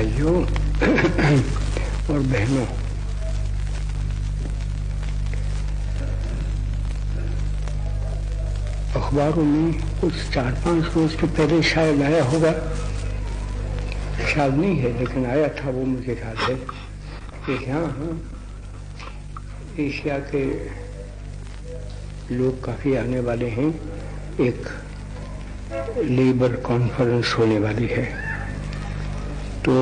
भाइयों और बहनों, अखबारों में कुछ 4-5 रोज के पहले शायद आया होगा, शायद नहीं है लेकिन आया था, वो मुझे याद है कि यहाँ एशिया के लोग काफ़ी आने वाले हैं, एक लेबर कॉन्फ्रेंस होने वाली है, तो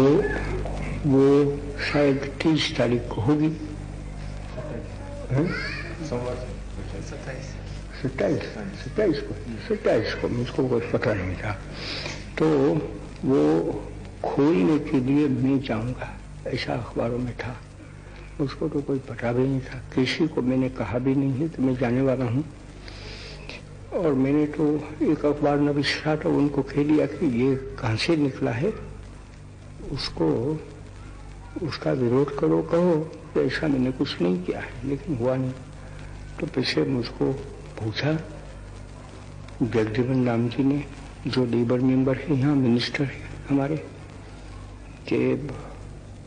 वो शायद 30 तारीख को होगी। 27 को मुझको कुछ पता नहीं था। तो वो खोलने के लिए मैं जाऊंगा, ऐसा अखबारों में था। उसको तो कोई पता भी नहीं था, किसी को मैंने कहा भी नहीं है कि मैं जाने वाला हूँ। और मैंने तो एक अखबार नवीस था तो उनको कह दिया कि ये कहाँ से निकला है, उसको उसका विरोध करो, कहो तो ऐसा मैंने कुछ नहीं किया है, लेकिन हुआ नहीं। तो पीछे मुझको पूछा जगजीवन राम जी ने, जो लेबर मेंबर है यहाँ, मिनिस्टर है हमारे, कि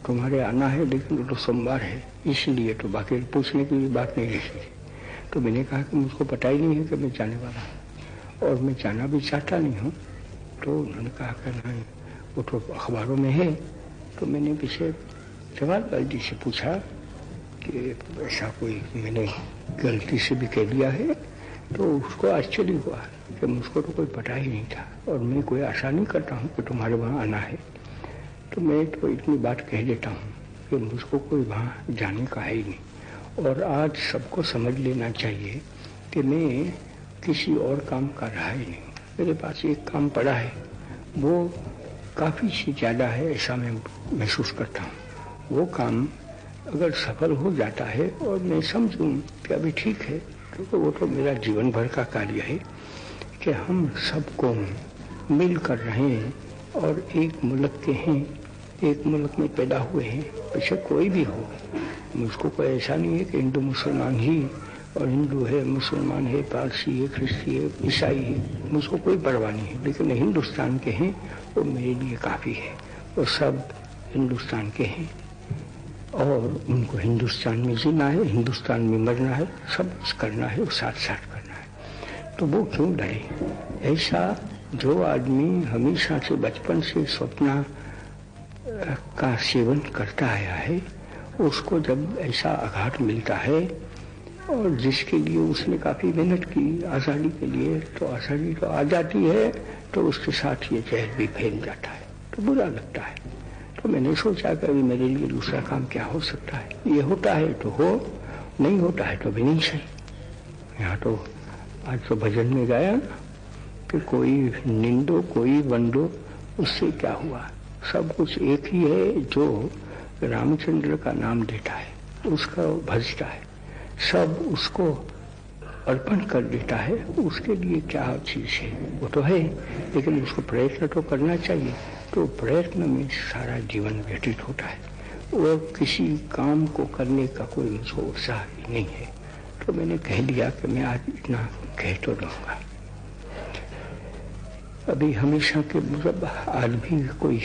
तुम्हारे आना है, लेकिन वो तो सोमवार है, इसलिए तो बाकी पूछने की बात नहीं रही। तो मैंने कहा कि मुझको पता ही नहीं है कि मैं जाने वाला हूँ और मैं जाना भी चाहता नहीं हूँ। तो उन्होंने कहा कि नहीं, वो तो अखबारों में है। तो मैंने पीछे जवाहरलाल जी से पूछा कि ऐसा कोई मैंने गलती से भी कह दिया है, तो उसको आश्चर्य हुआ कि मुझको तो कोई पता ही नहीं था और मैं कोई आशा नहीं करता हूँ कि तुम्हारे वहाँ आना है। तो मैं तो इतनी बात कह देता हूँ कि मुझको कोई वहाँ जाने का है ही नहीं। और आज सबको समझ लेना चाहिए कि मैं किसी और काम कर रहा ही नहीं। मेरे पास एक काम पड़ा है, वो काफ़ी से ज़्यादा है, ऐसा मैं महसूस करता हूँ। वो काम अगर सफल हो जाता है और मैं समझूं कि अभी ठीक है, क्योंकि वो तो मेरा जीवन भर का कार्य है कि हम सबको मिल कर रहे हैं और एक मुल्क के हैं, एक मुल्क में पैदा हुए हैं, पीछे कोई भी हो। मुझको कोई ऐसा नहीं है कि हिंदू मुसलमान ही, और हिंदू है, मुसलमान है, पारसी है, ख्रिस्ती है, ईसाई है, मुझको कोई परवाह नहीं है। लेकिन हिंदुस्तान के हैं वो मेरे लिए काफ़ी है, वो सब हिंदुस्तान के हैं और उनको हिंदुस्तान में जीना है, हिंदुस्तान में मरना है, सब कुछ करना है और साथ साथ करना है। तो वो क्यों डरे? ऐसा जो आदमी हमेशा से बचपन से स्वप्न का सेवन करता आया है, उसको जब ऐसा आघात मिलता है और जिसके लिए उसने काफ़ी मेहनत की आज़ादी के लिए, तो आज़ादी तो आ जाती है तो उसके साथ ये जहर भी फैल जाता है, तो बुरा लगता है। तो मैंने सोचा कि अभी मेरे लिए दूसरा काम क्या हो सकता है, ये होता है तो हो, नहीं होता है तो भी नहीं सही। यहाँ तो आज तो भजन में गाया कि कोई निंदो कोई वंदो, उससे क्या हुआ, सब कुछ एक ही है। जो रामचंद्र का नाम देता है, उसका भजता है, सब उसको अर्पण कर देता है, उसके लिए क्या चीज़ है, वो तो है, लेकिन उसको प्रयत्न तो करना चाहिए। तो प्रयत्न में सारा जीवन व्यतीत होता है और किसी काम को करने का कोई मुझको उत्साह नहीं है। तो मैंने कह दिया कि मैं आज इतना कह तो दूंगा। अभी हमेशा के मतलब आज भी कोई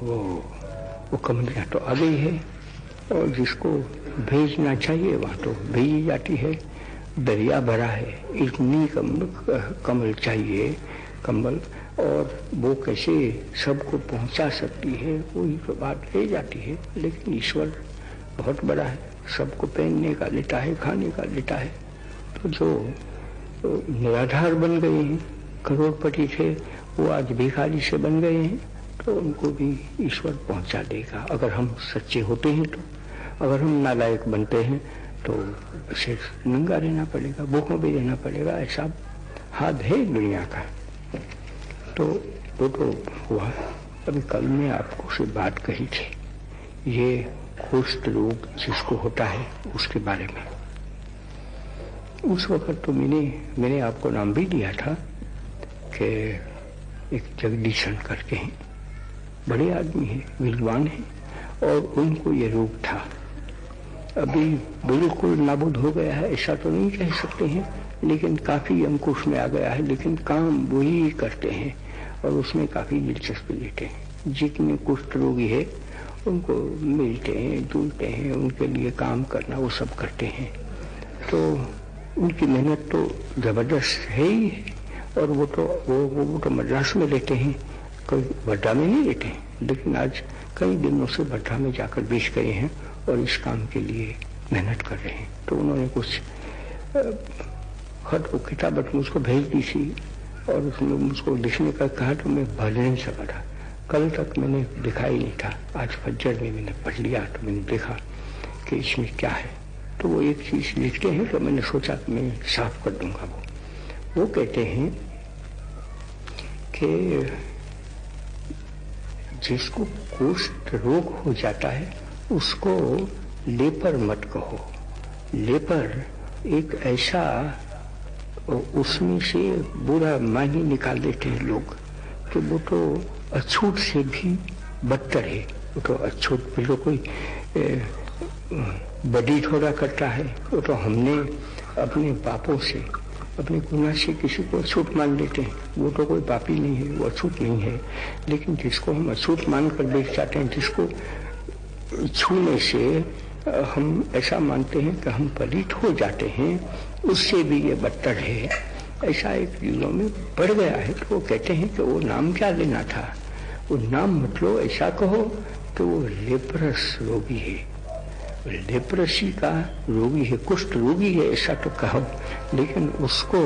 वो कमियाँ तो आ गई है और जिसको भेजना चाहिए वहाँ तो भेजी जाती है। दरिया भरा है, इतनी कमल चाहिए, कमल, और वो कैसे सबको पहुंचा सकती है, वही तो बात रह जाती है। लेकिन ईश्वर बहुत बड़ा है, सबको पहनने का लेता है, खाने का लेता है। तो जो निराधार बन गए हैं, करोड़पति थे, वो आज भिखारी से बन गए हैं, तो उनको भी ईश्वर पहुंचा देगा अगर हम सच्चे होते हैं। तो अगर हम नालायक बनते हैं तो सिर्फ नंगा रहना पड़ेगा, भूखों भी रहना पड़ेगा, ऐसा हाथ है दुनिया का। तो वो तो हुआ। अभी कल मैं आपको से बात कही थी, ये कुष्ठ रोग जिसको होता है उसके बारे में। उस वक्त तो मैंने आपको नाम भी दिया था कि एक जगदीशन करके हैं, बड़े आदमी हैं, विद्वान हैं, और उनको ये रोग था। अभी बिल्कुल नाबूद हो गया है ऐसा तो नहीं कह सकते हैं, लेकिन काफ़ी अंकुश में आ गया है, लेकिन काम वही करते हैं और उसमें काफ़ी दिलचस्पी लेते हैं। जितने कुष्ठ रोगी है उनको मिलते हैं, जुलते हैं, उनके लिए काम करना वो सब करते हैं। तो उनकी मेहनत तो जबरदस्त है ही, और वो तो मद्रास में रहते हैं, कोई वर्धा में नहीं रहते हैं, लेकिन आज कई दिनों से वर्धा में जाकर बेच गए हैं और इस काम के लिए मेहनत कर रहे हैं। तो उन्होंने कुछ खत किताबत मुझको भेज दी थी और उसमें मुझको लिखने का कहा, तो मैं भर नहीं सका था। कल तक मैंने दिखा ही नहीं था, आज फज्जर में मैंने पढ़ लिया तो मैंने देखा कि इसमें क्या है। तो वो एक चीज लिखते हैं तो मैंने सोचा कि मैं साफ कर दूंगा। वो कहते हैं कि जिसको कुष्ठ रोग हो जाता है उसको लेपर मत कहो। लेपर एक ऐसा, उसमें से बुरा मानी निकाल देते हैं लोग कि वो तो अछूत से भी बदतर है। वो तो अछूत भी तो कोई बड़ी थोड़ा करता है, वो तो हमने अपने पापों से, अपने गुनाह से किसी को अछूत मान लेते हैं। वो तो कोई पापी नहीं है, वो अछूत नहीं है। लेकिन जिसको हम अछूत मानकर बैठ जाते हैं, जिसको छूने से हम ऐसा मानते हैं कि हम पलित हो जाते हैं, उससे भी ये बदतर है। ऐसा एक दिलों में पड़ गया है। तो वो कहते हैं कि वो नाम क्या लेना था, वो नाम मतलब ऐसा कहो कि वो लेप्रस रोगी है, लेप्रसी का रोगी है, कुष्ठ रोगी है ऐसा तो कहो, लेकिन उसको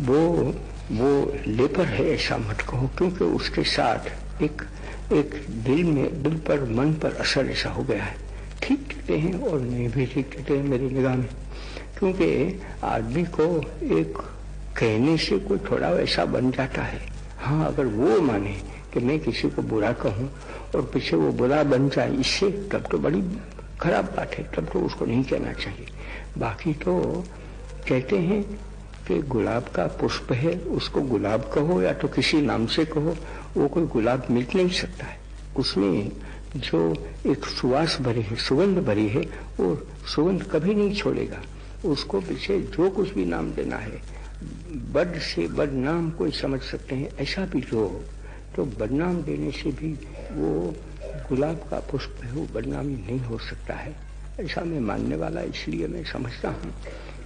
वो लेपर है ऐसा मत कहो, क्योंकि उसके साथ एक दिल पर, मन पर असर ऐसा हो गया है। ठीक कहते हैं और नहीं भी ठीक कहते हैं मेरी निगाह में, क्योंकि आदमी को एक कहने से कोई थोड़ा वैसा बन जाता है। हाँ, अगर वो माने कि मैं किसी को बुरा कहूँ और पीछे वो बुरा बन जाए इससे, तब तो बड़ी खराब बात है, तब तो उसको नहीं कहना चाहिए। बाकी तो कहते हैं कि गुलाब का पुष्प है, उसको गुलाब कहो या तो किसी नाम से कहो, वो कोई गुलाब मिट नहीं सकता है। उसमें जो एक सुवास भरी है, सुगंध भरी है, वो सुगंध कभी नहीं छोड़ेगा। उसको पीछे जो कुछ भी नाम देना है, बद से बदनाम कोई समझ सकते हैं, ऐसा भी लोग तो बदनाम देने से भी वो गुलाब का पुष्प है, वो बदनामी नहीं हो सकता है। ऐसा मैं मानने वाला, इसलिए मैं समझता हूँ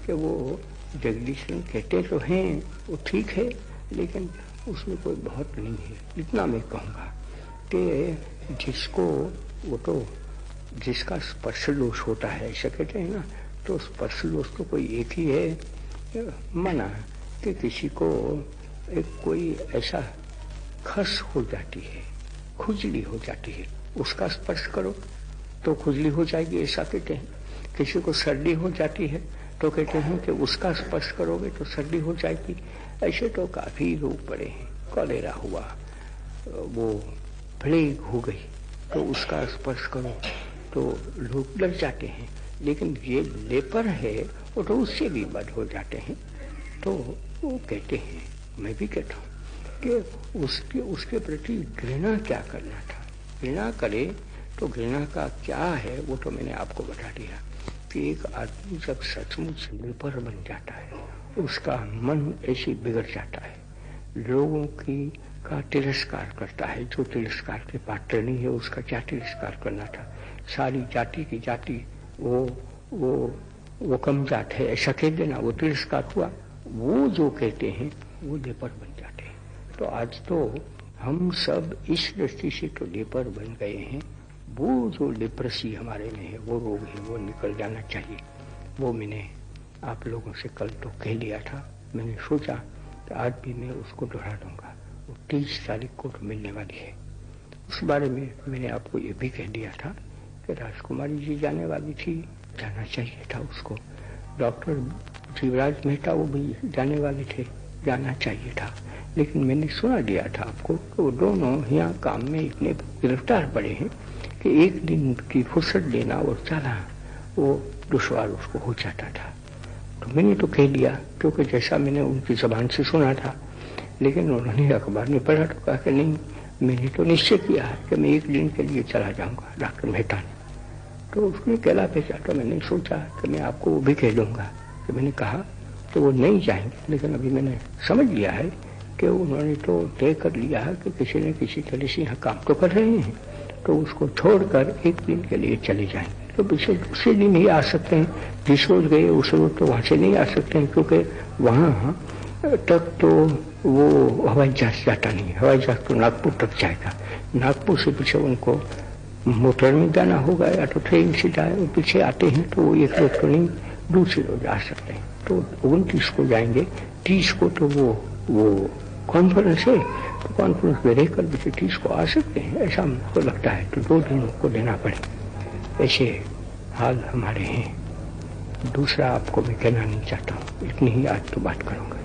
कि वो जगदीशन कहते तो हैं वो ठीक है, लेकिन उसमें कोई बहुत नहीं है। इतना मैं कहूँगा कि जिसको वो तो जिसका स्पर्श दोष होता है ऐसा कहते हैं ना, तो स्पर्श दोष तो कोई एक ही है। माना कि किसी को एक कोई ऐसा खस हो जाती है, खुजली हो जाती है, उसका स्पर्श करो तो खुजली हो जाएगी ऐसा कहते हैं। किसी को सर्दी हो जाती है तो कहते हैं कि उसका स्पर्श करोगे तो सर्दी हो जाएगी। ऐसे तो काफी रोग पड़े हैं, कॉलेरा हुआ, वो प्लेग हो गई, तो उसका स्पर्श करो तो लोग डर जाते हैं। लेकिन ये लेपर है वो तो उससे भी बद हो जाते हैं। तो वो कहते हैं, मैं भी कहता हूँ कि उसके प्रति घृणा क्या करना था। घृणा करे तो घृणा का क्या है वो तो मैंने आपको बता दिया कि एक आदमी जब सचमुच निर्भर बन जाता है, उसका मन ऐसे बिगड़ जाता है, लोगों का तिरस्कार करता है। जो तिरस्कार के पात्र नहीं है उसका क्या तिरस्कार करना था। सारी जाति की जाति वो कम जात है ऐसा कह देना, वो तिरस्कार हुआ। वो जो कहते हैं वो लेपर बन जाते हैं। तो आज तो हम सब इस दृष्टि से तो लेपर बन गए हैं। वो जो लेप्रसी हमारे में है, वो रोग है, वो निकल जाना चाहिए। वो मैंने आप लोगों से कल तो कह लिया था। मैंने सोचा कि आज भी मैं उसको दोहरा दूंगा। वो 30 तारीख को तो मिलने वाली है। उस बारे में मैंने आपको ये भी कह दिया था कि राजकुमारी जी जाने वाली थी, जाना चाहिए था उसको। डॉक्टर शिवराज मेहता वो भी जाने वाले थे, जाना चाहिए था। लेकिन मैंने सुना दिया था आपको कि वो दोनों यहाँ काम में इतने गिरफ्तार पड़े हैं कि एक दिन की फुर्सत लेना और चला वो दुश्वार उसको हो जाता था। तो मैंने तो कह दिया, क्योंकि जैसा मैंने उनकी जबान से सुना था। लेकिन उन्होंने अखबार में पढ़ा तो कहा कि नहीं, मैंने तो निश्चय किया है कि मैं एक दिन के लिए चला जाऊंगा, डॉक्टर मेहता ने। तो उसने कहला भेजा, तो मैंने सोचा कि मैं आपको वो भी कह दूंगा कि मैंने कहा कि वो नहीं जाएंगे। लेकिन अभी मैंने समझ लिया है कि उन्होंने तो तय कर लिया है कि किसी न किसी तरह से यहाँ काम तो कर रहे हैं, तो उसको छोड़कर एक दिन के लिए चले जाएंगे। तो पीछे दूसरे दिन ही आ सकते हैं, जिस रोज गए उस रोज तो वहाँ से नहीं आ सकते हैं, क्योंकि वहाँ तक तो वो हवाई जहाज जाता नहीं। हवाई जहाज तो नागपुर तक जाएगा, नागपुर से पीछे उनको मोटर में जाना होगा या तो ट्रेन से जाए। पीछे आते हैं तो वो एक रोज तो नहीं, दूसरे रोज आ सकते हैं। तो 29 को जाएंगे, 30 को तो वो कॉन्फ्रेंस है, तो कॉन्फ्रेंस में रहकर पीछे 30 को आ सकते हैं, ऐसा हमको लगता है। तो 2 दिन को देना पड़े, ऐसे हाल हमारे हैं। दूसरा आपको मैं कहना नहीं चाहता हूँ, इतनी ही आज तो बात करूँगा।